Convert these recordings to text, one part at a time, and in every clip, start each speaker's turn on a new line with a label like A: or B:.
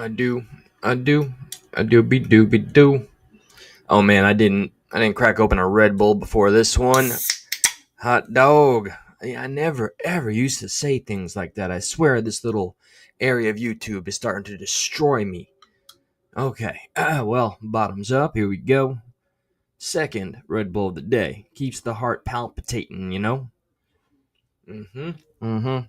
A: I do. I do. I do be do be do. Oh man, I didn't crack open a Red Bull before this one. Hot dog. I never ever used to say things like that. I swear this little area of YouTube is starting to destroy me. Okay. Well, bottoms up. Here we go. Second Red Bull of the day. Keeps the heart palpitating, you know? Mm-hmm. Mm-hmm.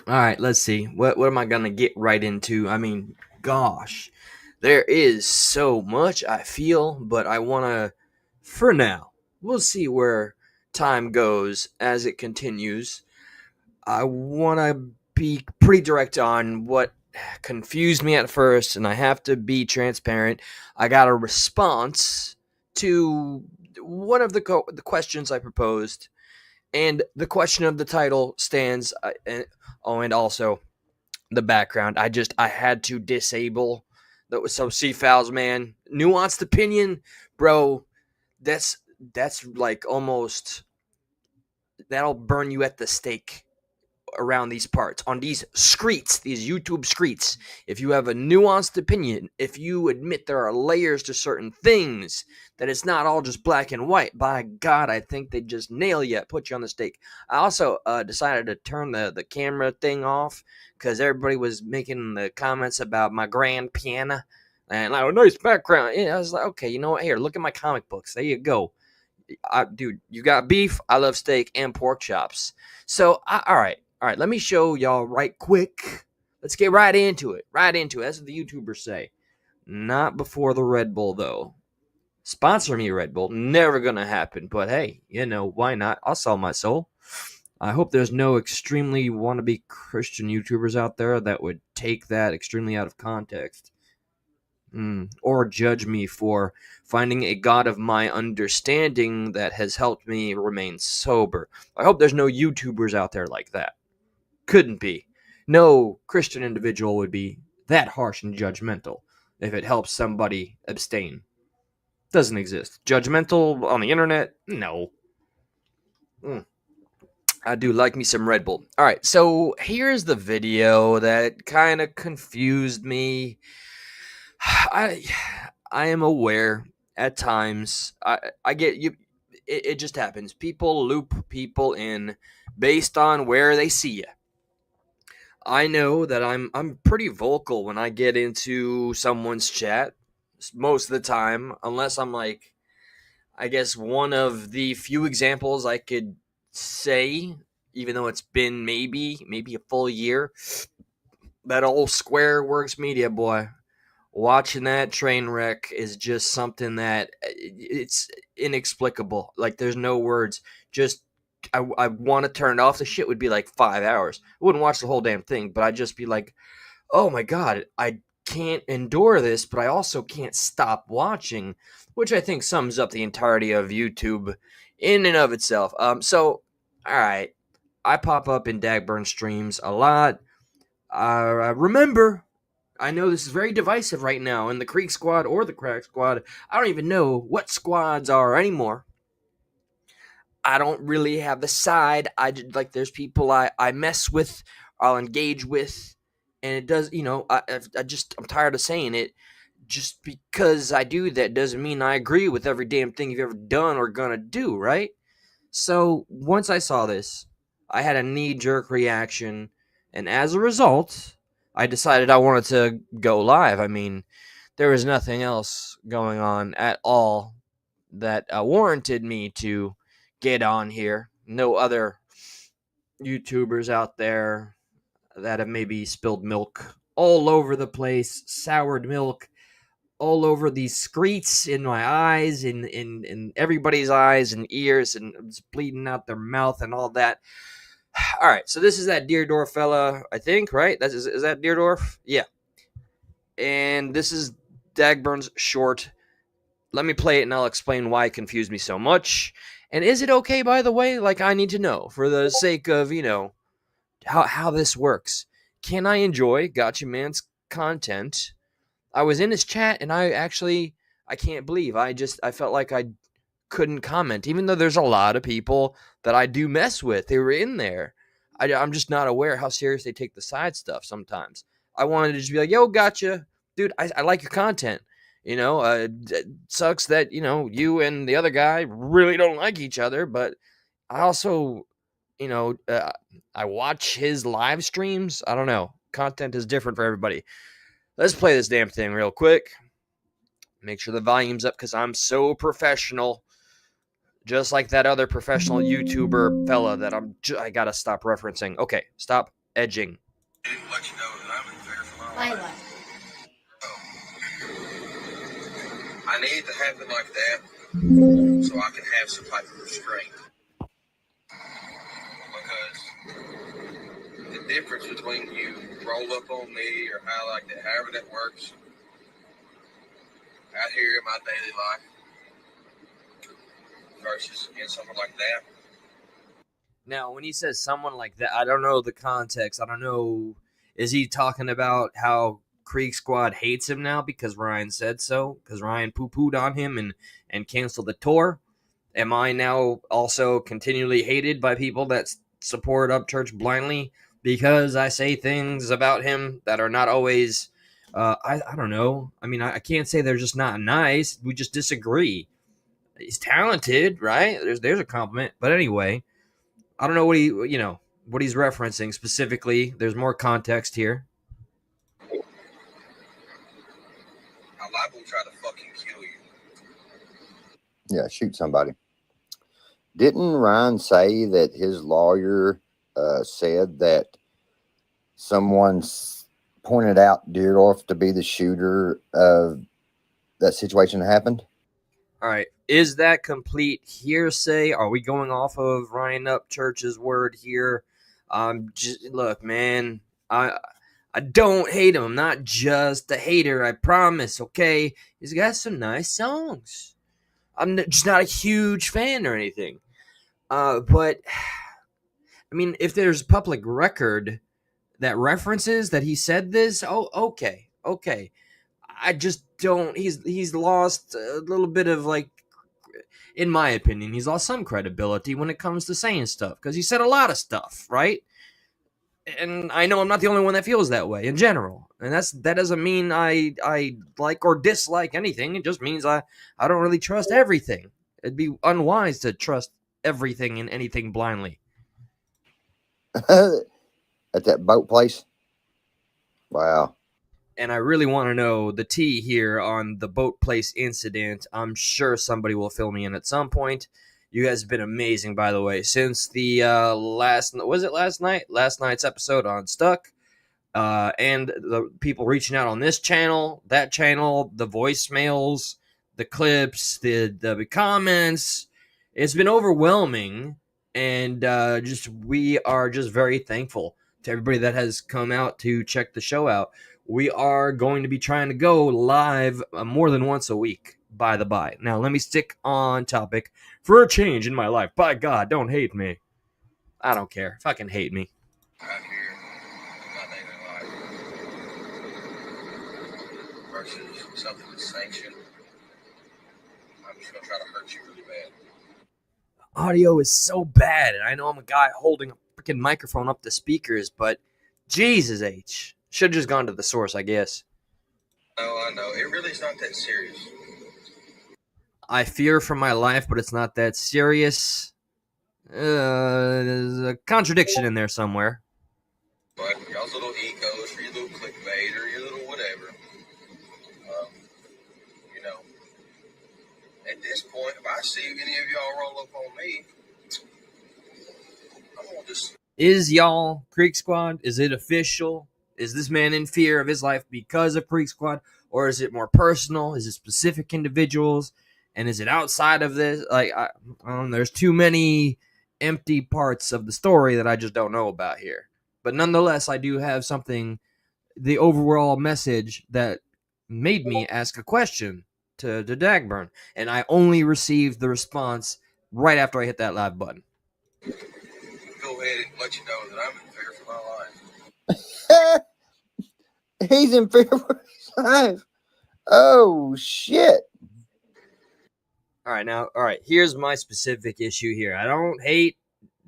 A: All right, let's see. What am I gonna get right into? I mean, gosh, there is so much I feel, but I wanna, for now, we'll see where time goes as it continues. I wanna be pretty direct on what confused me at first, and I have to be transparent. I got a response to one of the questions I proposed, and the question of the title stands. And also the background. I had to disable that was some C-Files, man. Nuanced opinion, bro. That's like almost that'll burn you at the stake around these parts on these screets, these YouTube screets. If you have a nuanced opinion, if you admit there are layers to certain things, that it's not all just black and white, by God, I think they just nail you, put you on the stake. I also decided to turn the camera thing off because everybody was making the comments about my grand piano and like, nice background. Yeah, I was like, okay, you know what? Here, look at my comic books. There you go. Dude, you got beef. I love steak and pork chops. So, all right. All right, let me show y'all right quick. Let's get right into it. Right into it. That's what the YouTubers say. Not before the Red Bull, though. Sponsor me, Red Bull. Never gonna happen. But hey, why not? I'll sell my soul. I hope there's no extremely wannabe Christian YouTubers out there that would take that extremely out of context. Or judge me for finding a God of my understanding that has helped me remain sober. I hope there's no YouTubers out there like that. Couldn't be. No Christian individual would be that harsh and judgmental if it helps somebody abstain. Doesn't exist. Judgmental on the internet? No. I do like me some Red Bull. Alright, so here's the video that kind of confused me. I am aware at times. I get you. It just happens. People loop people in based on where they see you. I know that I'm pretty vocal when I get into someone's chat most of the time, unless I'm like, I guess one of the few examples I could say, even though it's been maybe a full year, that old Square Works Media boy. Watching that train wreck is just something that it's inexplicable. Like there's no words. Just I want to turn it off. The shit would be like 5 hours. I wouldn't watch the whole damn thing, but I'd just be like, oh my God, I can't endure this, but I also can't stop watching, which I think sums up the entirety of YouTube in and of itself. So, all right, I pop up in Dagburn streams a lot. Remember, I know this is very divisive right now in the Creek Squad or the Crack Squad. I don't even know what squads are anymore. I don't really have the side. Like there's people I mess with, I'll engage with, and it does. I'm tired of saying it. Just because I do that doesn't mean I agree with every damn thing you've ever done or gonna do, right? So once I saw this, I had a knee-jerk reaction, and as a result, I decided I wanted to go live. I mean, there was nothing else going on at all that warranted me to get on here. No other YouTubers out there that have maybe spilled milk all over the place, soured milk all over these screets in my eyes, in everybody's eyes and ears, and it's bleeding out their mouth and all that. All right, so this is that Deardorf fella, I think, right? Is that Deardorf? Yeah. And this is Dagburn's short. Let me play it and I'll explain why it confused me so much. And is it okay, by the way? Like, I need to know for the sake of, how this works. Can I enjoy Gotcha Man's content? I was in his chat and I can't believe I felt like I couldn't comment, even though there's a lot of people that I do mess with. They were in there. I'm just not aware how serious they take the side stuff sometimes. I wanted to just be like, yo, gotcha, dude. I like your content. It sucks that you and the other guy really don't like each other, but I also, you know, uh, I watch his live streams. I don't know. Content is different for everybody. Let's play this damn thing real quick. Make sure the volume's up because I'm so professional. Just like that other professional YouTuber fella that I gotta stop referencing. Okay, stop edging. Let you know that I'm in fear for my life. I need it to happen like that so I can have some type of restraint. Because the difference between you roll up on me or how like that, however that works, out here in my daily life versus in someone like that. Now, when he says someone like that, I don't know the context. I don't know. Is he talking about how Creek Squad hates him now because Ryan said so? Because Ryan poo-pooed on him and canceled the tour? Am I now also continually hated by people that support Upchurch blindly because I say things about him that are not always, I don't know. I mean, I can't say they're just not nice. We just disagree. He's talented, right? There's a compliment. But anyway, I don't know what he's referencing specifically. There's more context here. I liable to try to fucking kill you.
B: Yeah, shoot somebody. Didn't Ryan say that his lawyer said that someone pointed out Deardorf to be the shooter of that situation that happened?
A: All right. Is that complete hearsay? Are we going off of Ryan Upchurch's word here? Look, man, I don't hate him. I'm not just a hater. I promise. Okay, he's got some nice songs. I'm just not a huge fan or anything. But I mean, if there's public record that references that he said this, okay. I just don't. He's lost a little bit of, like, in my opinion, he's lost some credibility when it comes to saying stuff because he said a lot of stuff, right? And I know I'm not the only one that feels that way in general, and that doesn't mean I like or dislike anything. It just means I don't really trust everything. It'd be unwise to trust everything and anything blindly.
B: At that boat place? Wow.
A: And I really want to know the tea here on the boat place incident. I'm sure somebody will fill me in at some point. You guys have been amazing, by the way, since the last night's episode on Stuck, and the people reaching out on this channel, that channel, the voicemails, the clips, the comments. It's been overwhelming, and we are just very thankful to everybody that has come out to check the show out. We are going to be trying to go live more than once a week, by the by. Now, let me stick on topic for a change in my life. By God, don't hate me. I don't care. Fucking hate me. Out here, my daily life versus something that's sanctioned. I'm just going to try to hurt you really bad. Audio is so bad, and I know I'm a guy holding a freaking microphone up to speakers, but Jesus H. Should have just gone to the source, I guess. No, I know. It really is not that serious. I fear for my life, but it's not that serious. There's a contradiction in there somewhere. But y'all's little egos, or your little clickbait, or your little whatever. At this point, if I see any of y'all roll up on me, I'm gonna just... Is y'all Creek Squad? Is it official? Is this man in fear of his life because of Creek Squad? Or is it more personal? Is it specific individuals? And is it outside of this? Like, I don't know. There's too many empty parts of the story that I just don't know about here. But nonetheless, I do have something, the overall message that made me ask a question to Dagburn. And I only received the response right after I hit that live button. Go ahead and let you know that I'm in fear for my life.
B: He's in fear for his life. Oh, shit.
A: All right. Here's my specific issue here. I don't hate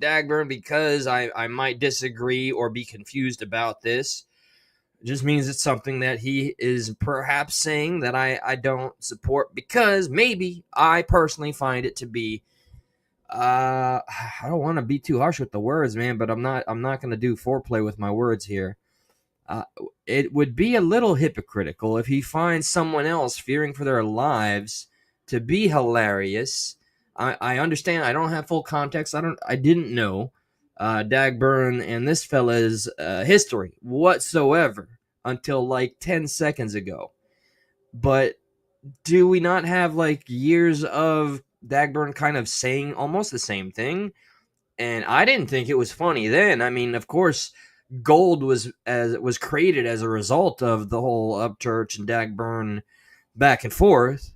A: Dagburn because I might disagree or be confused about this. It just means it's something that he is perhaps saying that I don't support, because maybe I personally find it to be I don't want to be too harsh with the words, man, but I'm not going to do foreplay with my words here. Uh, it would be a little hypocritical if he finds someone else fearing for their lives to be hilarious. I understand. I don't have full context. I didn't know Dagburn and this fella's history whatsoever until like 10 seconds ago. But do we not have like years of Dagburn kind of saying almost the same thing? And I didn't think it was funny then. I mean, of course, gold was created as a result of the whole Upchurch and Dagburn back and forth.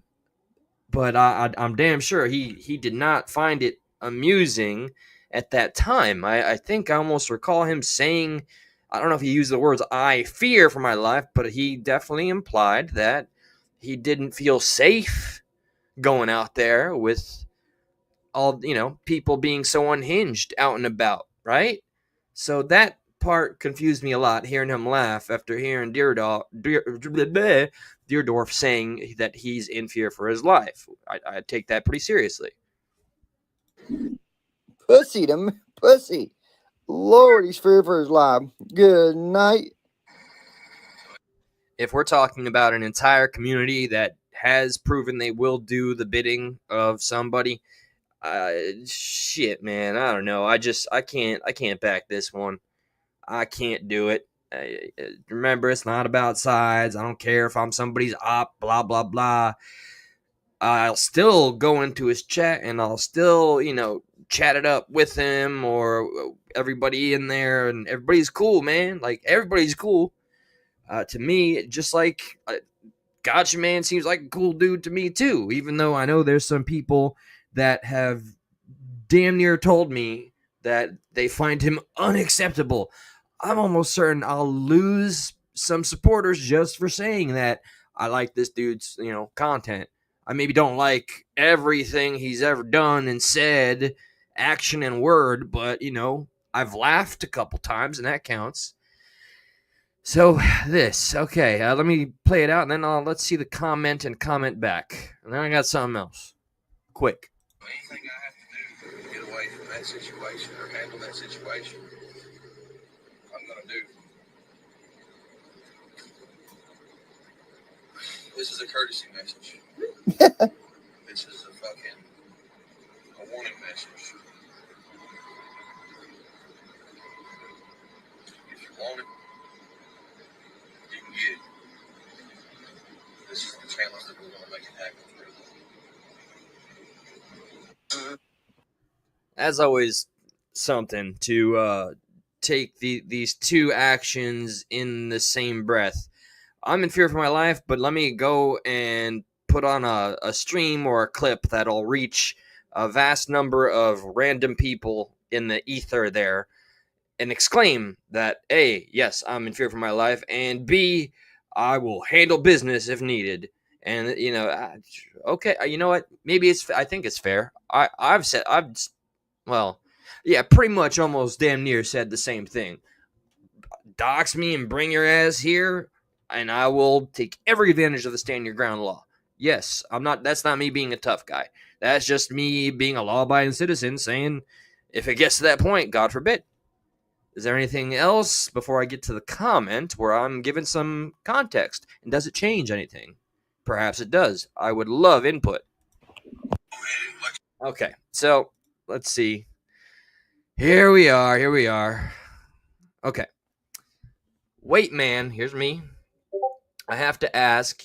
A: But I'm damn sure he did not find it amusing at that time. I think I almost recall him saying, I don't know if he used the words "I fear for my life," but he definitely implied that he didn't feel safe going out there with all people being so unhinged out and about, right? So that part confused me a lot, hearing him laugh after hearing Deardorf saying that he's in fear for his life. I take that pretty seriously.
B: Pussy to pussy. Lord, he's fearing for his life. Good night.
A: If we're talking about an entire community that has proven they will do the bidding of somebody, shit, man, I don't know. I can't back this one. I can't do it. Remember, it's not about sides. I don't care if I'm somebody's op, blah, blah, blah. I'll still go into his chat and I'll still, chat it up with him or everybody in there. And everybody's cool, man. Like, everybody's cool. To me, just like Gotcha Man seems like a cool dude to me, too. Even though I know there's some people that have damn near told me that they find him unacceptable. I'm almost certain I'll lose some supporters just for saying that I like this dude's, content. I maybe don't like everything he's ever done and said, action and word, but I've laughed a couple times and that counts. So this, okay, let me play it out and then let's see the comment and comment back. And then I got something else. Quick.
C: Anything I have to do to get away from that situation or handle that situation, I'm going to do. This is a courtesy message. This is a warning message. If you want it, you can get it. This is the challenge that we're going to make it happen through.
A: As always, something to take these two actions in the same breath. I'm in fear for my life, but let me go and put on a stream or a clip that'll reach a vast number of random people in the ether there and exclaim that A, yes, I'm in fear for my life, and B, I will handle business if needed. And okay, you know what? Maybe I think it's fair. Well, yeah, pretty much almost damn near said the same thing. Dox me and bring your ass here, and I will take every advantage of the stand your ground law. Yes, that's not me being a tough guy. That's just me being a law abiding citizen saying, if it gets to that point, God forbid. Is there anything else before I get to the comment where I'm giving some context? And does it change anything? Perhaps it does. I would love input. Okay, so let's see. Here we are. Okay. Wait, man, here's me. I have to ask,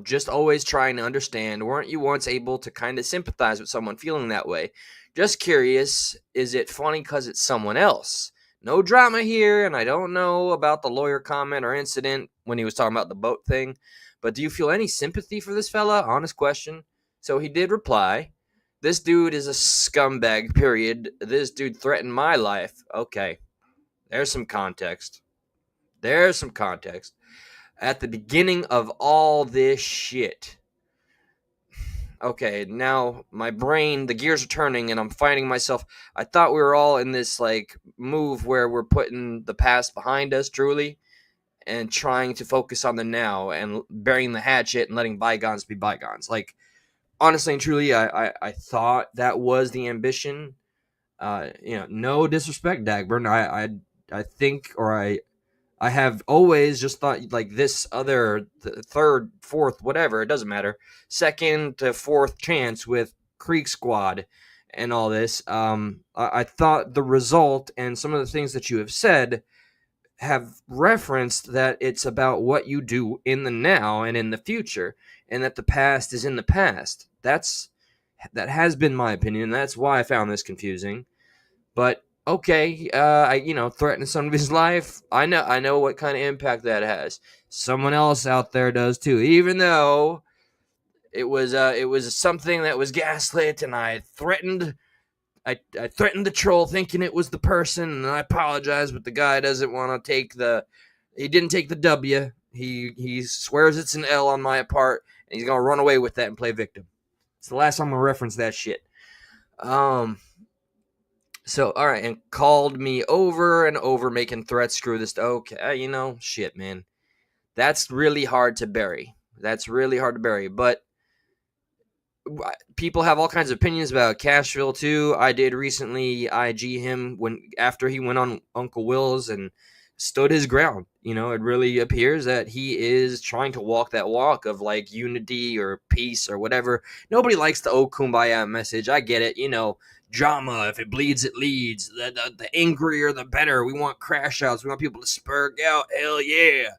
A: just always trying to understand, weren't you once able to kind of sympathize with someone feeling that way? Just curious, is it funny because it's someone else? No drama here, and I don't know about the lawyer comment or incident when he was talking about the boat thing, but do you feel any sympathy for this fella? Honest question. So he did reply, this dude is a scumbag, period. This dude threatened my life. Okay, there's some context. At the beginning of all this shit. Okay, now my brain, the gears are turning and I'm finding myself. I thought we were all in this like move where we're putting the past behind us, truly. and trying to focus on the now and burying the hatchet and letting bygones be bygones. Like, honestly and truly, I thought that was the ambition. No disrespect, Dagburn. I think, or I have always just thought like this other third, fourth, whatever, it doesn't matter, second to fourth chance with Creek Squad and all this. I thought the result and some of the things that you have said have referenced that it's about what you do in the now and in the future, and that the past is in the past. That has been my opinion. That's why I found this confusing. But okay, threatening somebody's life. I know what kind of impact that has. Someone else out there does too. Even though it was something that was gaslit, and I threatened the troll, thinking it was the person, and I apologize, but the guy doesn't want to take he didn't take the W. He swears it's an L on my part, and he's gonna run away with that and play victim. It's the last time I'm gonna reference that shit. So, all right, and called me over and over, making threats. Screw this. Okay, shit, man. That's really hard to bury. But people have all kinds of opinions about Cashville too. I did recently IG him after he went on Uncle Will's and stood his ground. It really appears that he is trying to walk that walk of like unity or peace or whatever. Nobody likes the kumbaya message. I get it. Drama. If it bleeds, it leads. The angrier, the better. We want crash outs. We want people to spurg out. Hell yeah.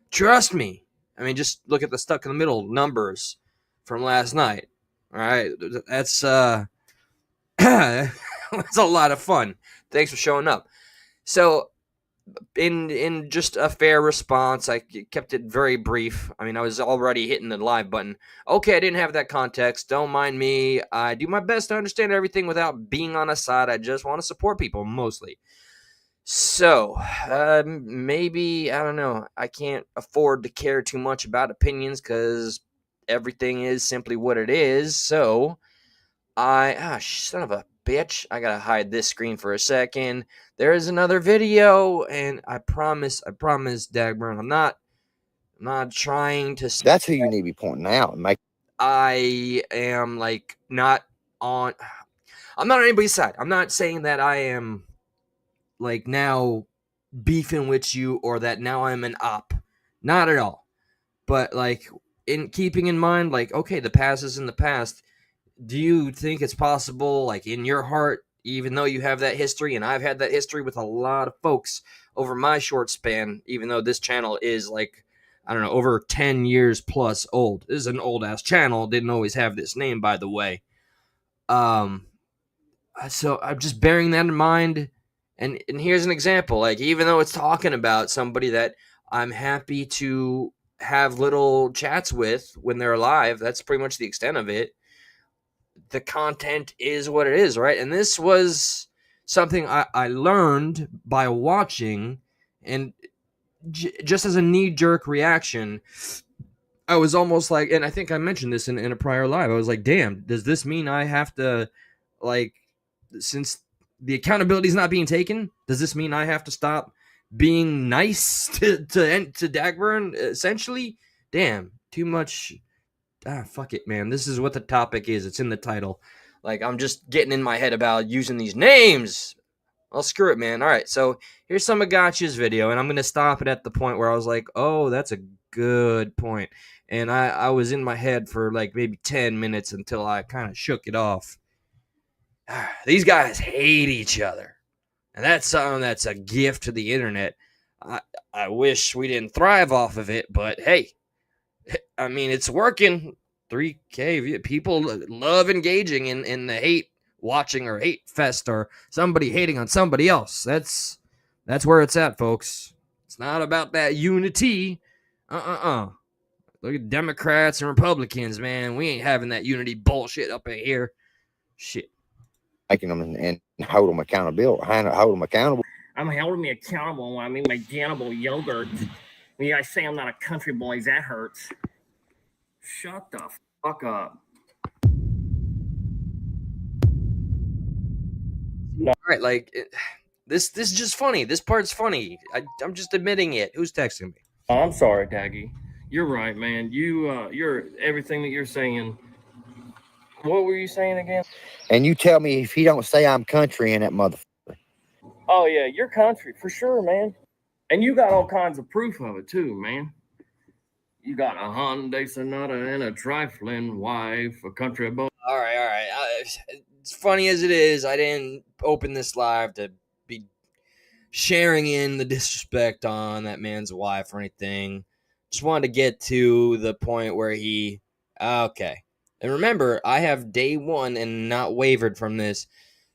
A: Trust me. I mean, just look at the stuck in the middle numbers from last night. All right. That's that's a lot of fun. Thanks for showing up. So, in just a fair response, I kept it very brief. I mean, I was already hitting the live button. Okay, I didn't have that context. Don't mind me. I do my best to understand everything without being on a side. I just want to support people, mostly. So, maybe, I don't know. I can't afford to care too much about opinions because everything is simply what it is. So, son of a bitch. I gotta hide this screen for a second. There is another video, and I promise, Dagburn, I'm not trying to.
B: That's who you need to be pointing out and make.
A: I am like not on. I'm not on anybody's side. I'm not saying that I am like now beefing with you or that now I'm an op. Not at all. But like in keeping in mind, like, okay, the past is in the past. Do you think it's possible, like in your heart, even though you have that history, and I've had that history with a lot of folks over my short span, even though this channel is like, I don't know, over 10 years plus old. This is an old ass channel. Didn't always have this name, by the way. So I'm just bearing that in mind. And here's an example. Like, even though it's talking about somebody that I'm happy to have little chats with when they're alive, that's pretty much the extent of it. The content is what it is, right? And this was something I learned by watching, and just as a knee-jerk reaction, I was almost like, and I think I mentioned this in a prior live, I was like, damn, does this mean I have to, like, since the accountability is not being taken, does this mean I have to stop being nice to Dagburn, essentially? Damn, too much. Fuck it, man. This is what the topic is. It's in the title. Like, I'm just getting in my head about using these names. Well, screw it, man. All right, so here's some of Gotcha's video, and I'm going to stop it at the point where I was like, oh, that's a good point. And I was in my head for like maybe 10 minutes until I kind of shook it off. These guys hate each other. And that's something that's a gift to the internet. I wish we didn't thrive off of it, but hey, I mean, it's working. 3K people love engaging in the hate watching or hate fest or somebody hating on somebody else. That's where it's at, folks. It's not about that unity. Look at Democrats and Republicans, man. We ain't having that unity bullshit up in here. Shit.
B: Making them and hold them accountable. Hold them accountable.
D: I'm holding me accountable when I mean my Jannable yogurt. When you guys say I'm not a country boy, that hurts. Shut the fuck up.
A: All right, this is just funny. This part's funny. I'm just admitting it. Who's texting me?
D: I'm sorry, Daggy. You're right, man. You're everything that you're saying. What were you saying again?
B: And you tell me if he don't say I'm country in that motherfucker.
D: Oh yeah, you're country for sure, man. And you got all kinds of proof of it too, man. You got a Hyundai Sonata and a trifling wife, a country boy.
A: All right, all right. As funny as it is, I didn't open this live to be sharing in the disrespect on that man's wife or anything. Just wanted to get to the point where he. Okay. And remember, I have day one and not wavered from this.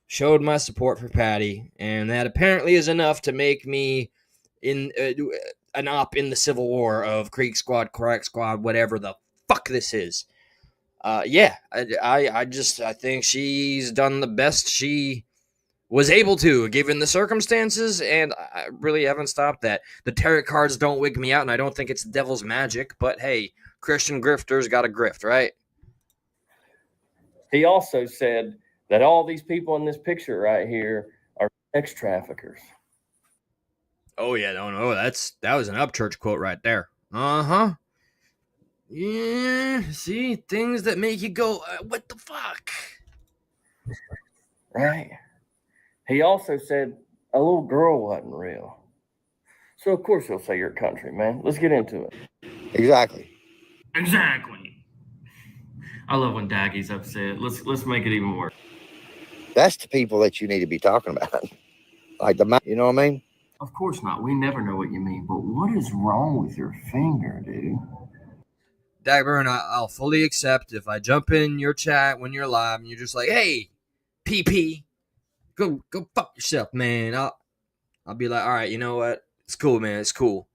A: Showed my support for Patty, and that apparently is enough to make me in an op in the Civil War of Creek Squad, Crack Squad, whatever the fuck this is. Yeah, I think she's done the best she was able to, given the circumstances, and I really haven't stopped that. The tarot cards don't wig me out, and I don't think it's devil's magic, but hey, Christian grifters got a grift, right?
D: He also said that all these people in this picture right here are sex traffickers.
A: Oh yeah, no, that was an Upchurch quote right there. Uh-huh. Yeah, see, things that make you go, what the fuck?
D: Right. He also said a little girl wasn't real. So of course he'll say you're country, man. Let's get into it.
B: Exactly.
D: Exactly. I love when Daggy's upset. Let's make it even worse.
B: That's the people that you need to be talking about. Like you know what I mean?
D: Of course not. We never know what you mean. But what is wrong with your finger, dude?
A: Dagburn, I'll fully accept if I jump in your chat when you're live and you're just like, hey, PP, go fuck yourself, man. I'll be like, all right, you know what? It's cool, man. It's cool.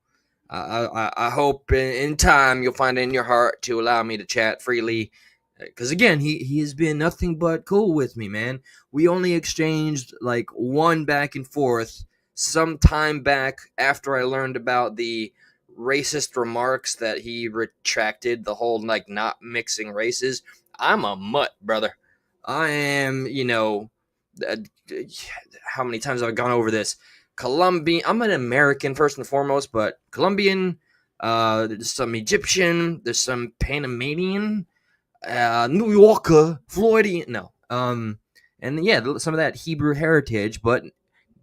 A: I hope in time you'll find it in your heart to allow me to chat freely. Because again, he has been nothing but cool with me, man. We only exchanged like one back and forth some time back after I learned about the racist remarks that he retracted, the whole like not mixing races. I'm a mutt, brother. I am, how many times have I gone over this? Colombian. I'm an American first and foremost, but Colombian. There's some Egyptian. There's some Panamanian. New Yorker, Floridian. No. And yeah, some of that Hebrew heritage, but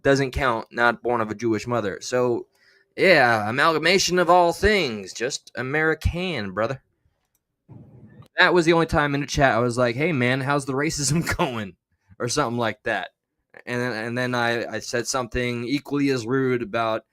A: doesn't count. Not born of a Jewish mother. So, yeah, amalgamation of all things. Just American, brother. That was the only time in the chat I was like, "Hey, man, how's the racism going?" or something like that. And then I said something equally as rude about,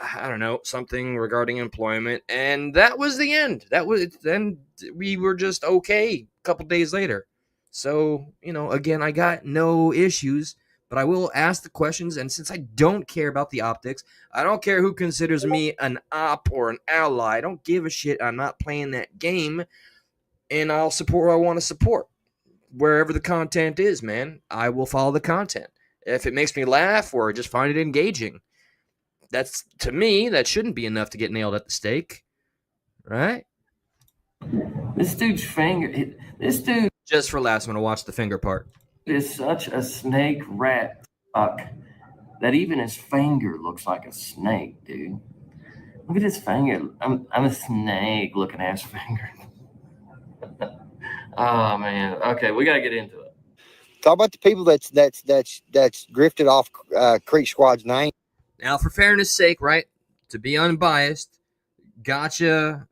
A: I don't know, something regarding employment, and that was the end. That was then we were just okay a couple days later. So, again, I got no issues, but I will ask the questions, and since I don't care about the optics, I don't care who considers me an op or an ally. I don't give a shit. I'm not playing that game, and I'll support what I want to support. Wherever the content is, man, I will follow the content. If it makes me laugh or just find it engaging, that's, to me, that shouldn't be enough to get nailed at the stake, right?
D: This dude's finger. This dude.
A: Just for laughs, I'm gonna watch the finger part.
D: Is such a snake rat fuck that even his finger looks like a snake, dude. Look at his finger. I'm a snake looking ass finger. Oh man. Okay, we gotta get into it.
B: Talk about the people that's grifted off Creek Squad's name.
A: Now, for fairness' sake, right, to be unbiased, gotcha.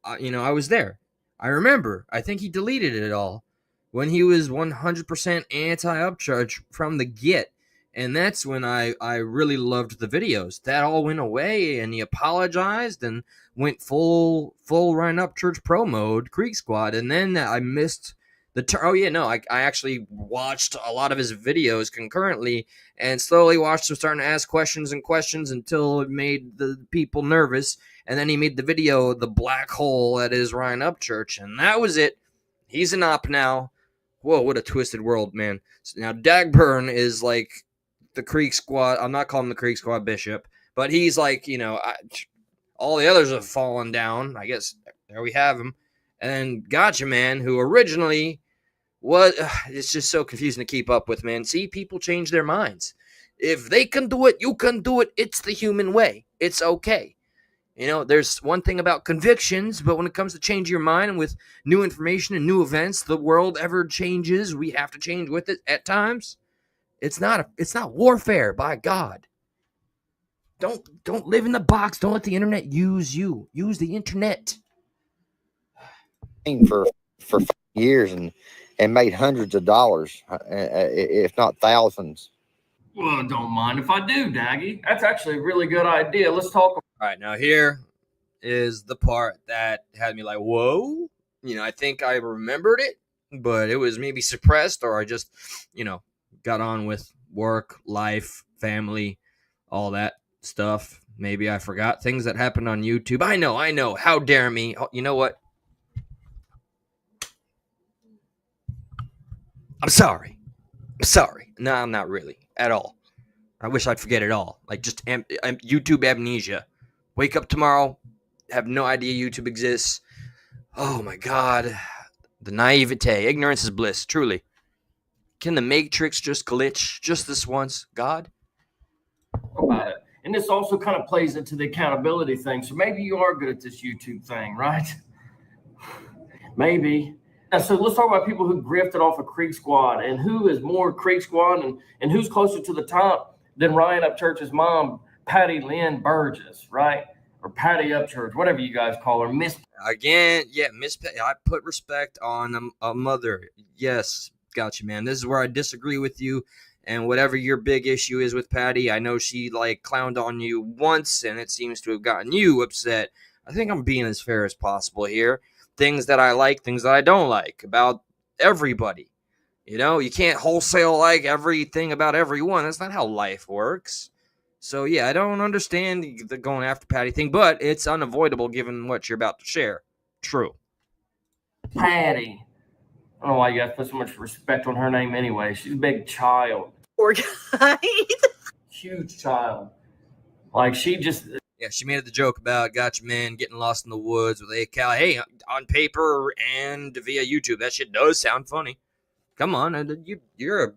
A: I was there. I remember. I think he deleted it all when he was 100% anti-upcharge from the get. And that's when I really loved the videos. That all went away, and he apologized and went full Ryan Upchurch pro mode, Creek Squad. And then I missed the I actually watched a lot of his videos concurrently and slowly watched him starting to ask questions until it made the people nervous. And then he made the video, The Black Hole that is Ryan Upchurch, and that was it. He's an op now. Whoa, what a twisted world, man. So now Dagburn is like the Creek Squad. I'm not calling him the Creek Squad Bishop, but he's like, all the others have fallen down. I guess there we have him. And then Gotcha Man, who originally was, it's just so confusing to keep up with, man. See, people change their minds. If they can do it, you can do it. It's the human way. It's okay. You know, there's one thing about convictions, but when it comes to changing your mind and with new information and new events, the world ever changes. We have to change with it at times. It's not warfare, by God. Don't live in the box. Don't let the internet use you. Use the internet.
B: For years and made hundreds of dollars, if not thousands.
D: Well, don't mind if I do, Daggy. That's actually a really good idea. Let's talk.
A: All right, now here is the part that had me like, whoa. You know, I think I remembered it, but it was maybe suppressed, or I just, got on with work, life, family, all that stuff. Maybe I forgot things that happened on YouTube. I know. How dare me? Oh, you know what? I'm sorry. No, I'm not really at all. I wish I'd forget it all. Like just YouTube amnesia. Wake up tomorrow, have no idea YouTube exists. Oh my God. The naivete. Ignorance is bliss, truly. Can the Matrix just glitch just this once, God?
D: About it. And this also kind of plays into the accountability thing. So maybe you are good at this YouTube thing, right? Maybe. And so let's talk about people who grifted off of Creek Squad, and who is more Creek Squad, and who's closer to the top than Ryan Upchurch's mom, Patty Lynn Burgess, right? Or Patty Upchurch, whatever you guys call her. Miss.
A: Again, yeah, Miss Patty. I put respect on a mother. Yes, gotcha, man. This is where I disagree with you. And whatever your big issue is with Patty, I know she like clowned on you once, and it seems to have gotten you upset. I think I'm being as fair as possible here. Things that I like, things that I don't like about everybody. You know, you can't wholesale like everything about everyone. That's not how life works. So, yeah, I don't understand the going after Patty thing, but it's unavoidable given what you're about to share. True.
D: Patty. I don't know why you guys put so much respect on her name anyway. She's a big child.
E: Poor guy.
D: Huge child. Like, she just.
A: Yeah, she made the joke about Gotcha Man getting lost in the woods with a cow. Hey, on paper and via YouTube, that shit does sound funny. Come on, you're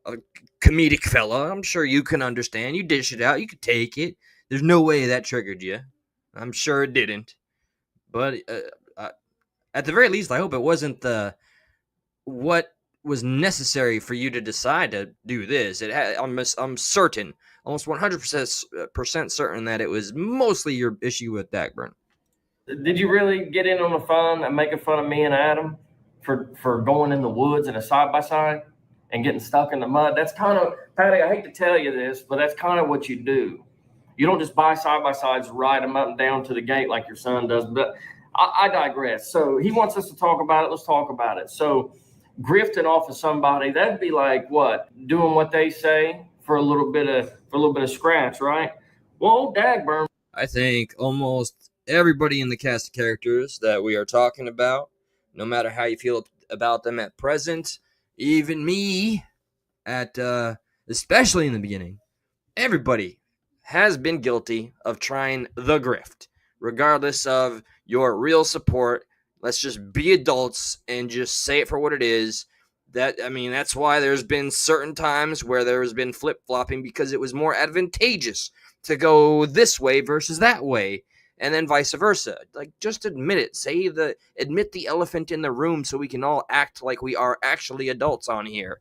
A: a comedic fella. I'm sure you can understand. You dish it out. You could take it. There's no way that triggered you. I'm sure it didn't. But at the very least, I hope it wasn't what was necessary for you to decide to do this. I'm certain, almost 100% certain that it was mostly your issue with Dagburn.
D: Did you really get in on the fun and making fun of me and Adam for going in the woods in a side-by-side and getting stuck in the mud? That's kind of, Patty, I hate to tell you this, but that's kind of what you do. You don't just buy side-by-sides, ride them up and down to the gate like your son does. But I digress. So he wants us to talk about it. Let's talk about it. So grifting off of somebody, that'd be like what? Doing what they say for a little bit of scratch, right? Well, Dagburn.
A: I think almost everybody in the cast of characters that we are talking about, no matter how you feel about them at present, even me, especially in the beginning, everybody has been guilty of trying the grift, regardless of your real support. Let's just be adults and just say it for what it is. That's why there's been certain times where there's been flip-flopping, because it was more advantageous to go this way versus that way, and then vice versa. Like, just admit it. Admit the elephant in the room so we can all act like we are actually adults on here.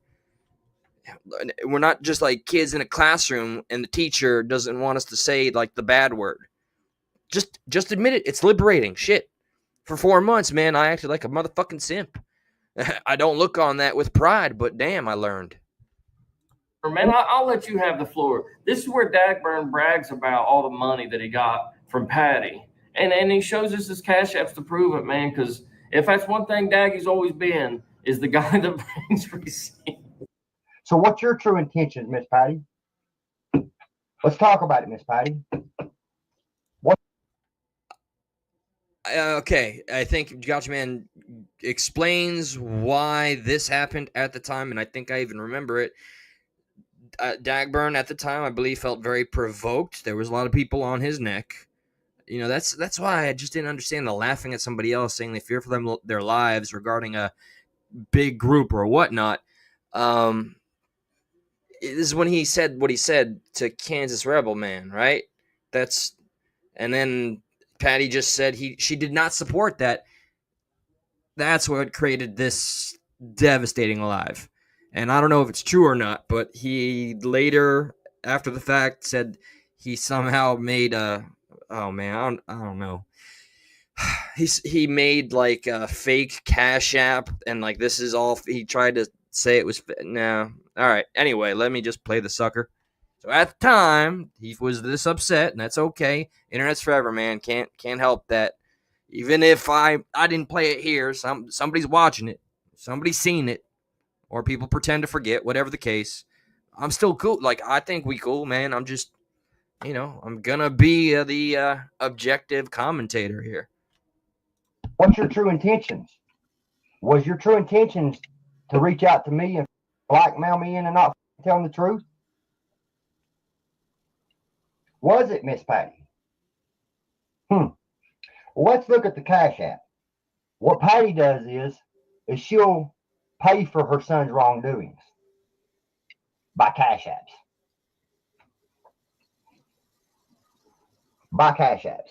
A: We're not just like kids in a classroom and the teacher doesn't want us to say like the bad word. Just admit it. It's liberating. Shit. For 4 months, man, I acted like a motherfucking simp. I don't look on that with pride, but damn, I learned.
D: Man, I'll let you have the floor. This is where Dagburn brags about all the money that he got from Patty. And he shows us his cash apps to prove it, man, because if that's one thing Daggy's always been, is the guy that brings receipts.
F: So what's your true intention, Miss Patty? Let's talk about it, Miss Patty.
A: Okay, I think Gotcha Man explains why this happened at the time, and I think I even remember it. Dagburn at the time, I believe, felt very provoked. There was a lot of people on his neck. You know, that's why I just didn't understand the laughing at somebody else, saying they fear for their lives regarding a big group or whatnot. This is when he said what he said to Kansas Rebel Man, right? And then Patty just said she did not support that. That's what created this devastating live. And I don't know if it's true or not, but he later, after the fact, said he somehow made a. Oh man, I don't know. He made like a fake Cash App, and like this is all. He tried to say it was no. All right. Anyway, let me just play the sucker. So at the time, he was this upset, and that's okay. Internet's forever, man. Can't help that. Even if I didn't play it here, somebody's watching it, somebody's seen it, or people pretend to forget. Whatever the case, I'm still cool. Like I think we cool, man. I'm just, I'm gonna be the objective commentator here.
F: What's your true intentions? Was your true intentions to reach out to me and blackmail me into not telling the truth? Was it, Miss Patty? Well, let's look at the Cash App. What Patty does is she'll pay for her son's wrongdoings by Cash Apps. By Cash Apps.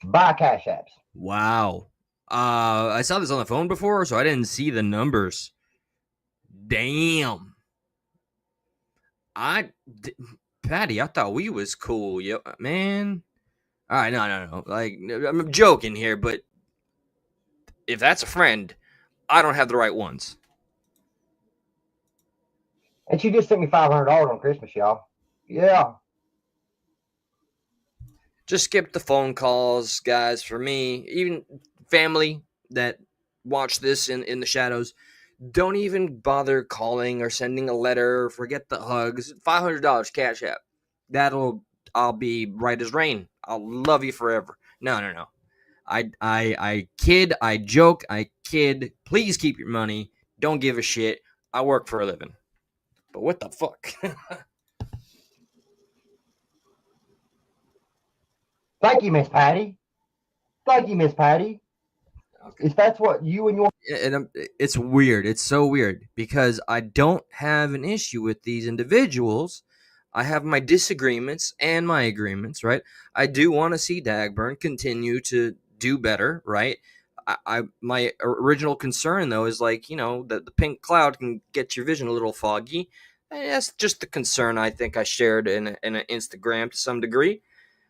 F: By Cash Apps.
A: Wow. I saw this on the phone before, so I didn't see the numbers. Damn. Patty, I thought we was cool, yo, man. All right, no. Like, I'm joking here, but if that's a friend, I don't have the right ones.
F: And she just sent me $500 on Christmas, y'all. Yeah.
A: Just skip the phone calls, guys. For me, even family that watch this in the shadows, don't even bother calling or sending a letter. Forget the hugs. $500 Cash App. I'll be right as rain. I'll love you forever. No. I kid. I joke. I kid. Please keep your money. Don't give a shit. I work for a living. But what the fuck?
F: Thank you, Miss Patty. Thank you, Miss Patty.
A: Okay.
F: If that's what you and your...
A: And it's weird. It's so weird because I don't have an issue with these individuals. I have my disagreements and my agreements, right? I do want to see Dagburn continue to do better, right? My original concern though is like, that the pink cloud can get your vision a little foggy. And that's just the concern I think I shared in an Instagram to some degree.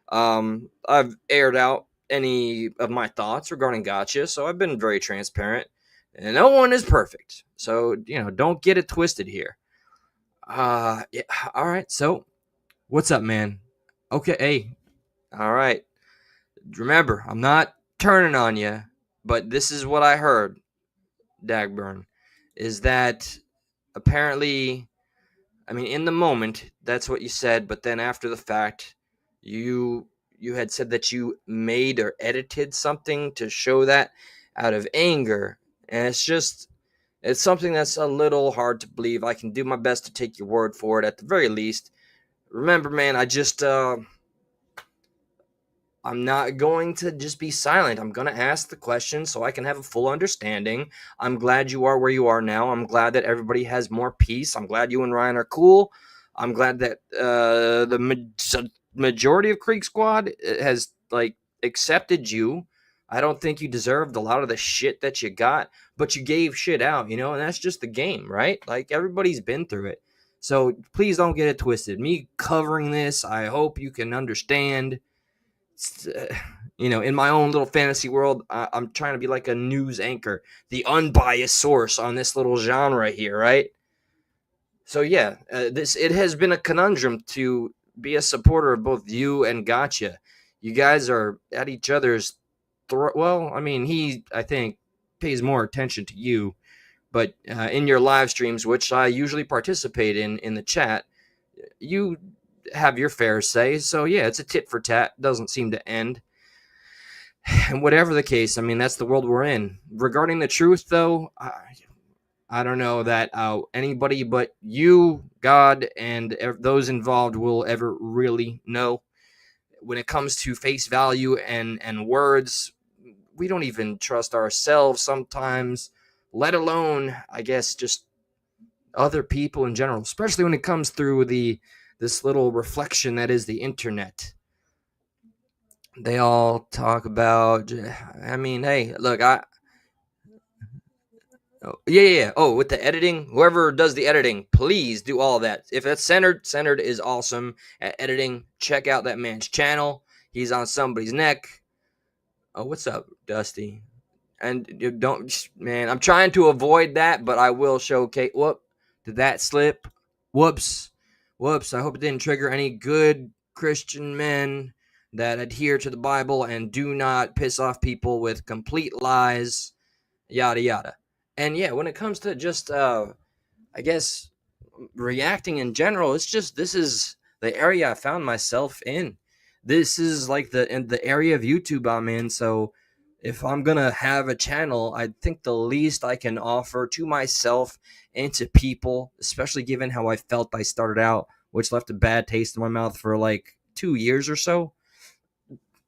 A: I've aired out any of my thoughts regarding Gotcha, so I've been very transparent. And no one is perfect, so don't get it twisted here. Yeah, all right. So, what's up, man? Okay, hey, all right. Remember, I'm not turning on you, but this is what I heard, Dagburn, is that apparently, I mean, in the moment, that's what you said, but then after the fact, you had said that you made or edited something to show that out of anger, and it's something that's a little hard to believe. I can do my best to take your word for it at the very least. Remember, man, I'm not going to just be silent. I'm going to ask the question so I can have a full understanding. I'm glad you are where you are now. I'm glad that everybody has more peace. I'm glad you and Ryan are cool. I'm glad that the majority of Creek Squad has accepted you. I don't think you deserved a lot of the shit that you got, but you gave shit out, and that's just the game, right? Like, everybody's been through it. So please don't get it twisted. Me covering this, I hope you can understand. In my own little fantasy world, I'm trying to be like a news anchor, the unbiased source on this little genre here, right? So yeah, it has been a conundrum to be a supporter of both you and Gotcha. You guys are at each other's well, I mean, I think, pays more attention to you, but in your live streams, which I usually participate in the chat, you have your fair say. So yeah, it's a tit for tat. Doesn't seem to end. And whatever the case, I mean, that's the world we're in. Regarding the truth, though, I don't know that anybody but you, God, and those involved will ever really know. When it comes to face value and words, we don't even trust ourselves sometimes, let alone, I guess, just other people in general, especially when it comes through this little reflection that is the internet. They all talk about. I mean, hey, look, Oh, yeah. Oh, with the editing, whoever does the editing, please do all that. If it's centered is awesome at editing. Check out that man's channel. He's on somebody's neck. Oh, what's up, Dusty? And you don't, man. I'm trying to avoid that, but I will showcase. Whoop! Did that slip? Whoops! Whoops! I hope it didn't trigger any good Christian men that adhere to the Bible and do not piss off people with complete lies. Yada yada. And yeah, when it comes to just I guess reacting in general, it's just this is the area I found myself in. This is like the area of YouTube I'm in. So if I'm gonna have a channel, I think the least I can offer to myself and to people, especially given how I felt I started out, which left a bad taste in my mouth for like 2 years or so,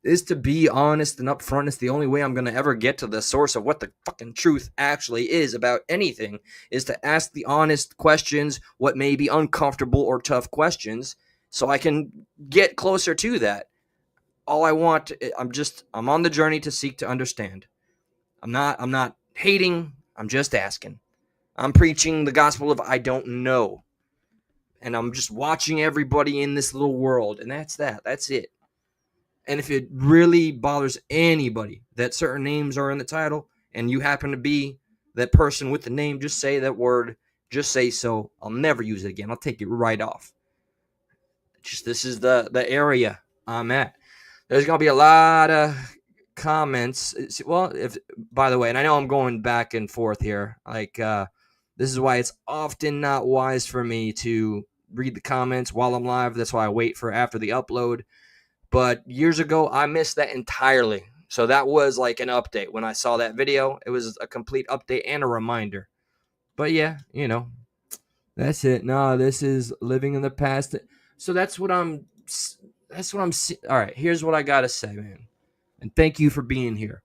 A: is to be honest and upfront. It's the only way I'm going to ever get to the source of what the fucking truth actually is about anything, is to ask the honest questions, what may be uncomfortable or tough questions, so I can get closer to that. All I want, I'm on the journey to seek to understand. I'm not hating, I'm just asking. I'm preaching the gospel of I don't know. And I'm just watching everybody in this little world, and that's that. That's it. And if it really bothers anybody that certain names are in the title and you happen to be that person with the name, just say that word. Just say so. I'll never use it again. I'll take it right off. Just this is the area I'm at. There's going to be a lot of comments. Well, if by the way, and I know I'm going back and forth here. This is why it's often not wise for me to read the comments while I'm live. That's why I wait for after the upload. But years ago, I missed that entirely. So that was like an update. When I saw that video, it was a complete update and a reminder. But yeah, that's it. No, this is living in the past. So that's what I'm all right, here's what I got to say, man. And thank you for being here.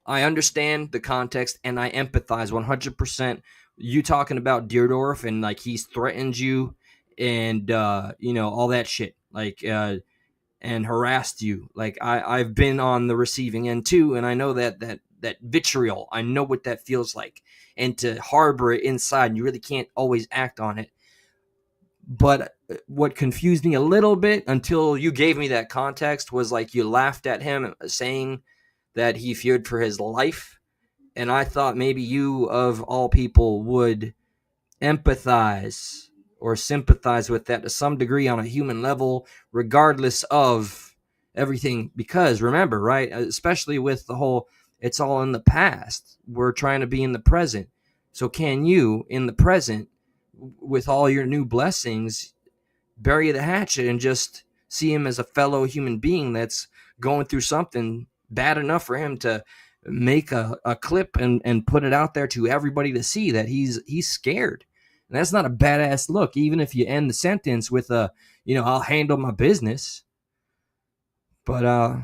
A: I understand the context and I empathize 100%. You talking about Deardorf and like he's threatened you and all that shit. And harassed you. Like I've been on the receiving end too, and I know that vitriol. I know what that feels like, and to harbor it inside, and you really can't always act on it. But what confused me a little bit until you gave me that context was like you laughed at him saying that he feared for his life, and I thought maybe you of all people would empathize or sympathize with that to some degree on a human level, regardless of everything. Because remember, right, especially with the whole it's all in the past, we're trying to be in the present. So can you, in the present, with all your new blessings, bury the hatchet and just see him as a fellow human being that's going through something bad enough for him to make a clip and put it out there to everybody to see that he's scared? And that's not a badass look, even if you end the sentence with I'll handle my business. But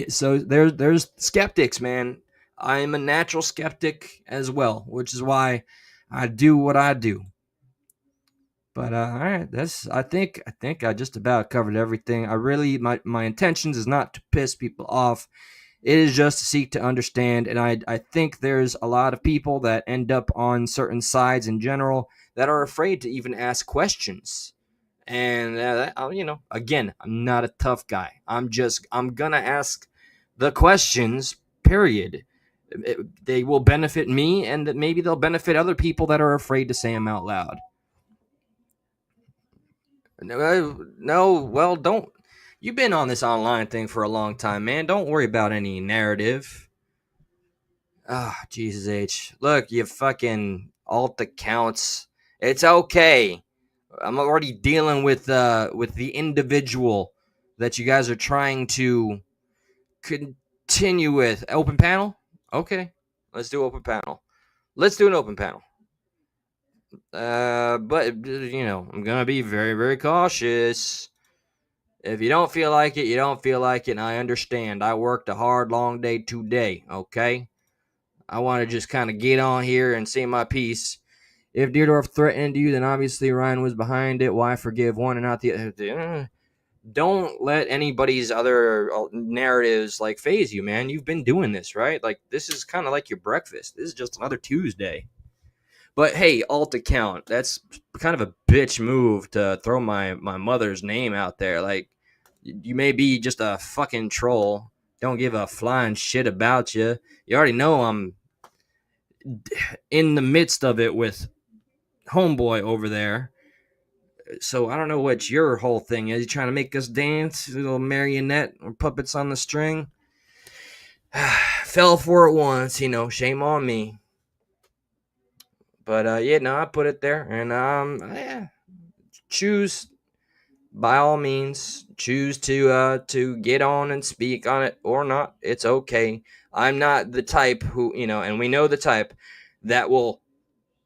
A: so there's skeptics, man. I'm a natural skeptic as well, which is why I do what I do. But all right, I think I just about covered everything. I really my intentions is not to piss people off. It is just to seek to understand, and I think there's a lot of people that end up on certain sides in general that are afraid to even ask questions. And again, I'm not a tough guy. I'm gonna ask the questions. Period. They will benefit me, and maybe they'll benefit other people that are afraid to say them out loud. No, well, don't. You've been on this online thing for a long time, man. Don't worry about any narrative. Ah, Jesus H. Look, you fucking alt accounts. It's okay. I'm already dealing with the individual that you guys are trying to continue with. Open panel? Okay. Let's do open panel. Let's do an open panel. But I'm gonna be very, very cautious. If you don't feel like it, you don't feel like it, and I understand. I worked a hard, long day today, okay? I want to just kind of get on here and say my piece. If Deardorf threatened you, then obviously Ryan was behind it. Why forgive one and not the other? don't let anybody's other narratives like phase you, man. You've been doing this, right? Like, this is kind of like your breakfast. This is just another Tuesday. But hey, all to count, that's kind of a bitch move to throw my mother's name out there. Like, you may be just a fucking troll. Don't give a flying shit about you. You already know I'm in the midst of it with homeboy over there. So I don't know what your whole thing is. You trying to make us dance, little marionette or puppets on the string? Fell for it once, shame on me. But yeah, no, I put it there, and yeah, choose by all means. Choose to get on and speak on it or not. It's okay. I'm not the type who, and we know the type that will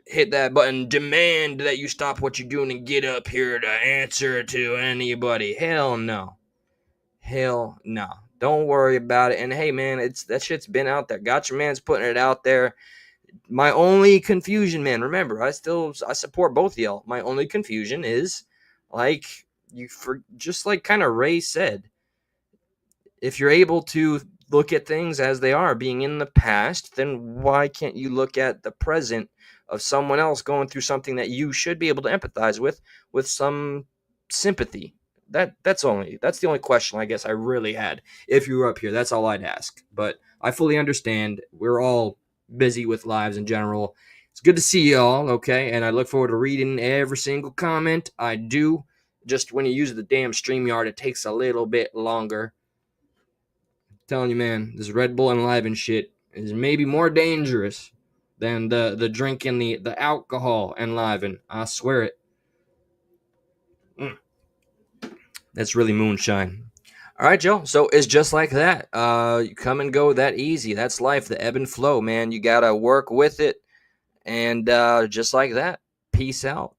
A: hit that button, demand that you stop what you're doing and get up here to answer to anybody. Hell no. Hell no. Don't worry about it. And hey, man, that shit's been out there. Gotcha Man's putting it out there. My only confusion, man, remember, I support both of y'all. My only confusion is, like, just like kind of Ray said, if you're able to look at things as they are being in the past, then why can't you look at the present of someone else going through something that you should be able to empathize with some sympathy? That's the only question I guess I really had. If you were up here, that's all I'd ask. But I fully understand. We're all busy with lives in general. It's good to see y'all, okay? And I look forward to reading every single comment. I do. Just when you use the damn StreamYard, it takes a little bit longer. Telling you, man, this Red Bull Enliven shit is maybe more dangerous than the drinking the alcohol Enliven. I swear it. That's really moonshine. All right, Joe. So it's just like that. You come and go that easy. That's life. The ebb and flow, man. You gotta work with it, and just like that. Peace out.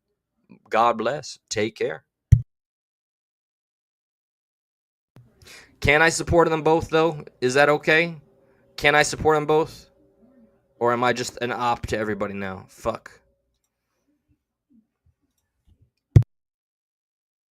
A: God bless. Take care. Can I support them both though? Is that okay? Can I support them both? Or am I just an op to everybody now? Fuck.